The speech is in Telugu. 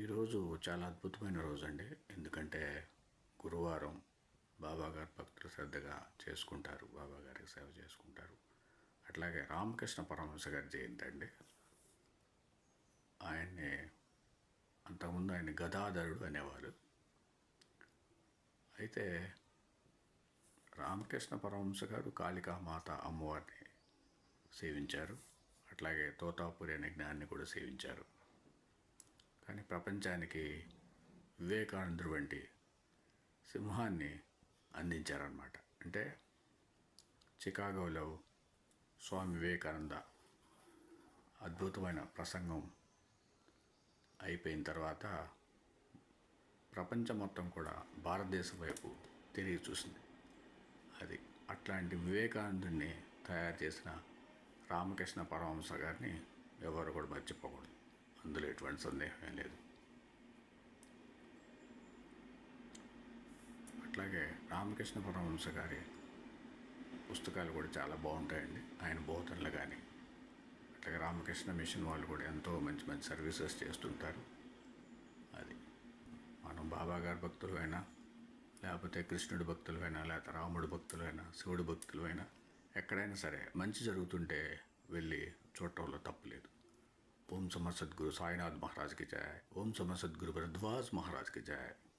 ఈరోజు చాలా అద్భుతమైన రోజు అండి. ఎందుకంటే గురువారం బాబాగారు భక్తులు శ్రద్ధగా చేసుకుంటారు, బాబాగారికి సేవ చేసుకుంటారు. అట్లాగే రామకృష్ణ పరమహంస గారి జయంతి అండి. ఆయన్ని అంతకుముందు ఆయన గదాధరుడు అనేవారు. అయితే రామకృష్ణ పరమహంస గారు కాళికామాత అమ్మవారిని సేవించారు. అట్లాగే తోతాపురి అనే జ్ఞాన్ని కూడా సేవించారు. కానీ ప్రపంచానికి వివేకానందుడు వంటి సింహాన్ని అందించారన్నమాట. అంటే చికాగోలో స్వామి వివేకానంద అద్భుతమైన ప్రసంగం అయిపోయిన తర్వాత ప్రపంచం మొత్తం కూడా భారతదేశం వైపు తిరిగి చూసింది. అది అట్లాంటి వివేకానందుడిని తయారు చేసిన రామకృష్ణ పరమహంస గారిని ఎవరు కూడా మర్చిపోకూడదు. అందులో ఎటువంటి సందేహం లేదు. అట్లాగే రామకృష్ణ పరమహంస గారి పుస్తకాలు కూడా చాలా బాగుంటాయండి. ఆయన బోధనలు కానీ, అట్లాగే రామకృష్ణ మిషన్ వాళ్ళు కూడా ఎంతో మంచి మంచి సర్వీసెస్ చేస్తుంటారు. అది మనం బాబా గారి భక్తులు అయినా, లేకపోతే కృష్ణుడి భక్తులు అయినా, లేకపోతే రాముడి భక్తులు అయినా, శివుడి భక్తులు అయినా, ఎక్కడైనా సరే మంచి జరుగుతుంటే వెళ్ళి చూడటంలో తప్పులేదు. ఓం సమర్ సద్గురు సాయినాథ్ महाराज की जय. ओम समर सद्गुरु भरद्वाज महाराज की जय.